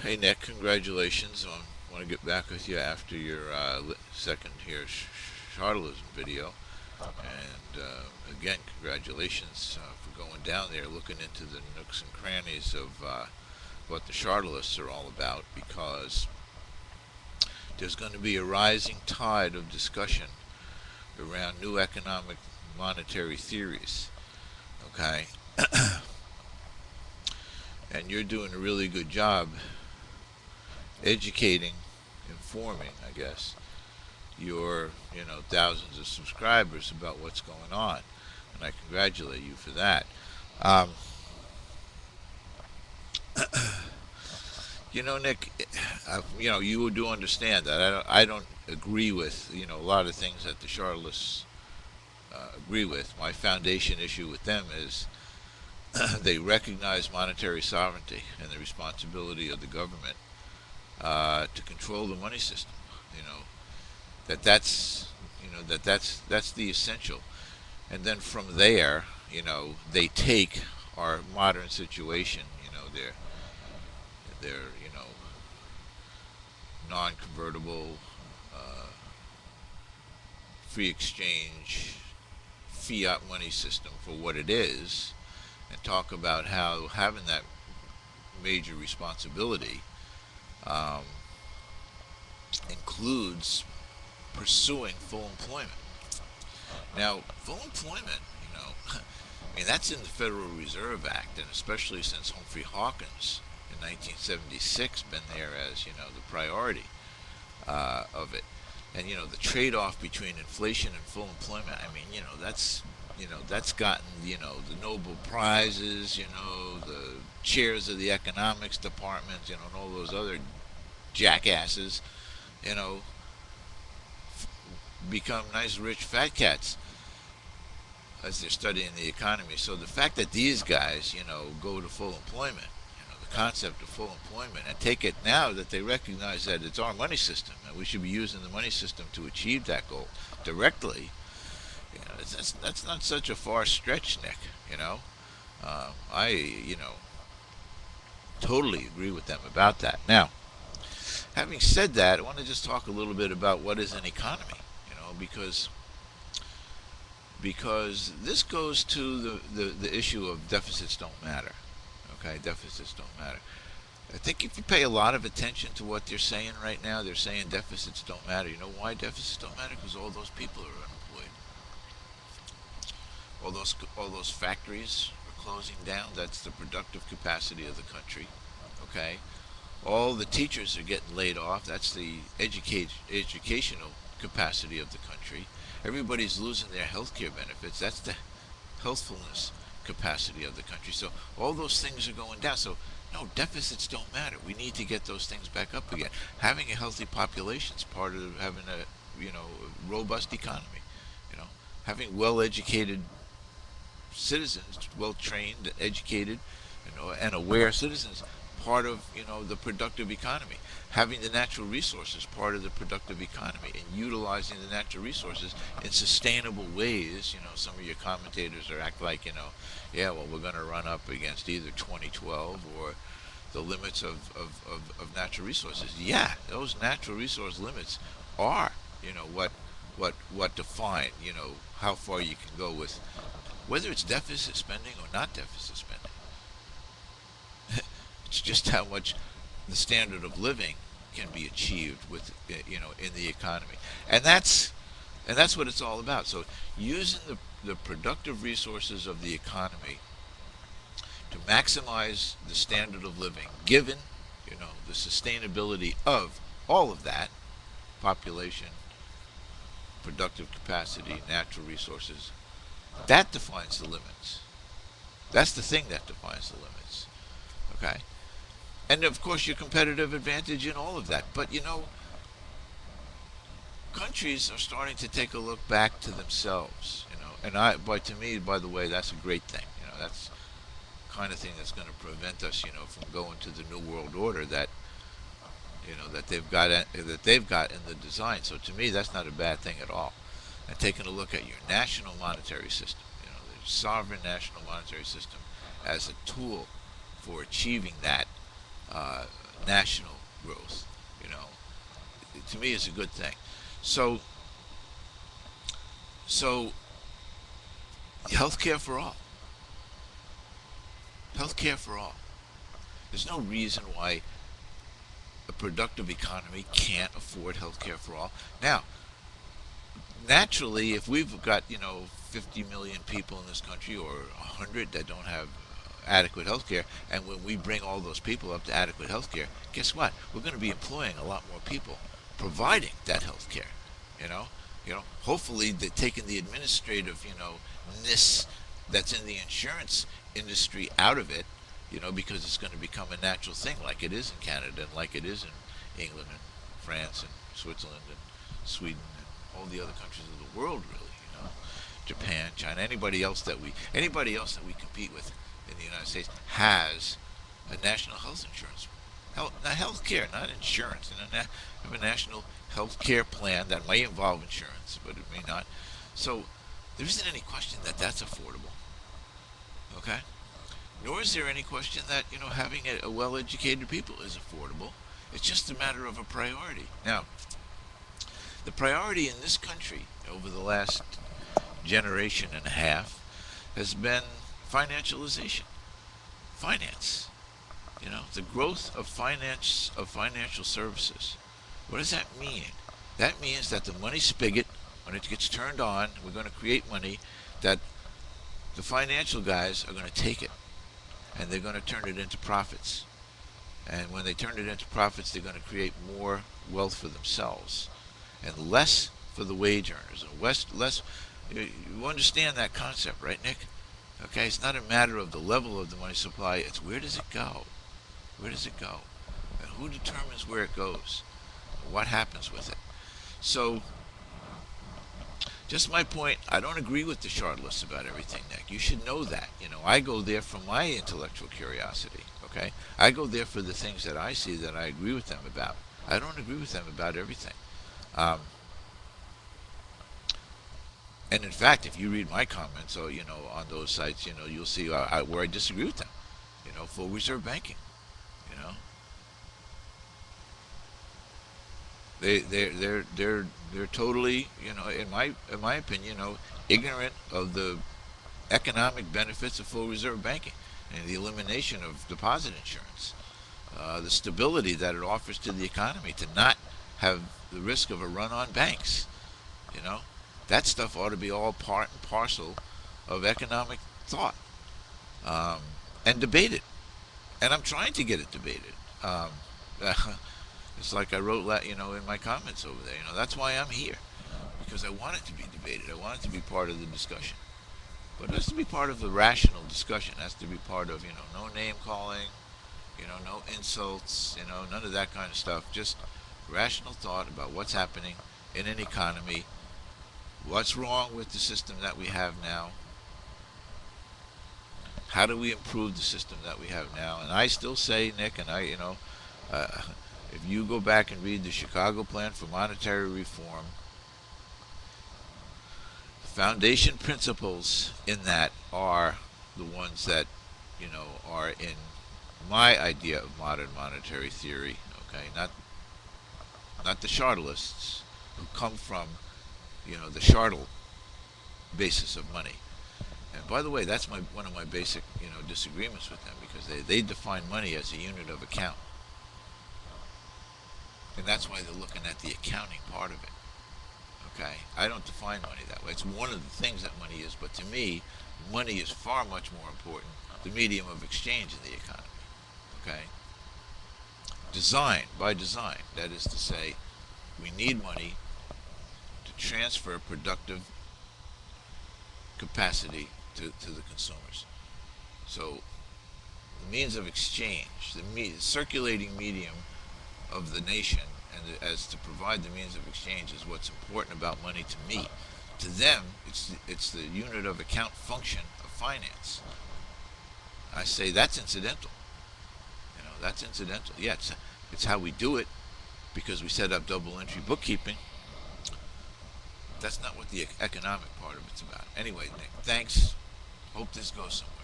Hey Nick, congratulations. I want to get back with you after your second here Chartalism video. And again, congratulations for going down there, looking into the nooks and crannies of what the Chartalists are all about, because there's going to be a rising tide of discussion around new economic monetary theories. Okay? And you're doing a really good job educating, informing, I guess, your thousands of subscribers about what's going on, and I congratulate you for that. Um, Nick, you do understand that I don't agree with a lot of things that the Chartists agree with. My foundation issue with them is they recognize monetary sovereignty and the responsibility of the government to control the money system. You know that's the essential, and then from there, they take our modern situation. Their non-convertible, uh, free exchange, fiat money system for what it is, and talk about how having that major responsibility um, includes pursuing full employment. Now, full employment, I mean, that's in the Federal Reserve Act, and especially since Humphrey Hawkins in 1976 been there as, the priority of it. And, the trade-off between inflation and full employment, I mean, that's gotten, the Nobel Prizes, the chairs of the economics department, and all those other jackasses, you know, become nice, rich, fat cats as they're studying the economy. So the fact that these guys, go to full employment, the concept of full employment, and take it now that they recognize that it's our money system and we should be using the money system to achieve that goal directly, that's not such a far stretch, Nick. I, totally agree with them about that. Now, having said that, I want to just talk a little bit about what is an economy, because this goes to the issue of deficits don't matter. Okay, deficits don't matter. I think if you pay a lot of attention to what they're saying right now, they're saying deficits don't matter. You know why deficits don't matter? Because all those people are unemployed. All those factories are closing down. That's the productive capacity of the country. Okay, all the teachers are getting laid off. That's the educational capacity of the country. Everybody's losing their health care benefits. That's the healthfulness capacity of the country. So all those things are going down. So no, deficits don't matter. We need to get those things back up again. Having a healthy population is part of having a robust economy. You know, having well-educated citizens, well-trained, educated, and aware citizens, part of the productive economy. Having the natural resources, part of the productive economy, and utilizing the natural resources in sustainable ways. Some of your commentators are act like yeah, well, we're going to run up against either 2012 or the limits of natural resources. Yeah, those natural resource limits are what define how far you can go with whether it's deficit spending or not deficit spending. It's just how much the standard of living can be achieved with in the economy, and that's what it's all about. So using the productive resources of the economy to maximize the standard of living, given the sustainability of all of that population, productive capacity, natural resources, that defines the limits. That's the thing that defines the limits. Okay, and of course your competitive advantage in all of that. But countries are starting to take a look back to themselves. But to me, by the way, that's a great thing. That's the kind of thing that's going to prevent us, from going to the new world order that they've got in the design. So to me, that's not a bad thing at all. And taking a look at your national monetary system, the sovereign national monetary system, as a tool for achieving that national growth. You know, to me, is a good thing. So, so healthcare for all. Healthcare for all. There's no reason why a productive economy can't afford healthcare for all. Now, naturally, if we've got 50 million people in this country, or 100 that don't have adequate health care, and when we bring all those people up to adequate health care, guess what? We're going to be employing a lot more people providing that health care. You know, hopefully they're taking the administrative ness that's in the insurance industry out of it. Because it's going to become a natural thing, like it is in Canada and like it is in England and France and Switzerland and Sweden and all the other countries of the world, really. Japan, China, anybody else that we compete with in the United States has a national health insurance, not health care, not insurance, have a national health care plan that may involve insurance, but it may not. So there isn't any question that that's affordable. Okay. Nor is there any question that having a well-educated people is affordable. It's just a matter of a priority. Now, the priority in this country over the last generation and a half has been financialization, finance. The growth of financial services. What does that mean? That means that the money spigot, when it gets turned on, we're going to create money, that the financial guys are going to take it, and they're going to turn it into profits. And when they turn it into profits, they're going to create more wealth for themselves and less for the wage earners. And less. You understand that concept, right, Nick? Okay, it's not a matter of the level of the money supply. It's where does it go? Where does it go? And who determines where it goes? What happens with it? So, just my point, I don't agree with the Chartalists about everything, Nick. You should know that. I go there for my intellectual curiosity, okay? I go there for the things that I see that I agree with them about. I don't agree with them about everything. And in fact, if you read my comments, or, on those sites, you'll see where I disagree with them. Full reserve banking, they're totally, in my opinion, ignorant of the economic benefits of full reserve banking and the elimination of deposit insurance, the stability that it offers to the economy to not have the risk of a run on banks. That stuff ought to be all part and parcel of economic thought, and debated. And I'm trying to get it debated. It's like I wrote, in my comments over there. That's why I'm here, because I want it to be debated. I want it to be part of the discussion. But it has to be part of the rational discussion. It has to be part of, no name calling, no insults, none of that kind of stuff. Just rational thought about what's happening in an economy, what's wrong with the system that we have now, how do we improve the system that we have now. And I still say, Nick, and if you go back and read the Chicago Plan for Monetary Reform, the foundation principles in that are the ones that, are in my idea of modern monetary theory, okay? Not the Chartalists, who come from, the Chartal basis of money. And by the way, that's one of my basic, disagreements with them, because they define money as a unit of account. And that's why they're looking at the accounting part of it. Okay? I don't define money that way. It's one of the things that money is, but to me, money is far much more important, the medium of exchange in the economy. Okay? By design, that is to say, we need money to transfer productive capacity to the consumers. So, the means of exchange, the circulating medium of the nation, and as to provide the means of exchange, is what's important about money to me. To them, it's the unit of account function of finance. I say that's incidental. That's incidental. Yeah, it's how we do it, because we set up double entry bookkeeping. That's not what the economic part of it's about. Anyway, Nick, thanks. Hope this goes somewhere.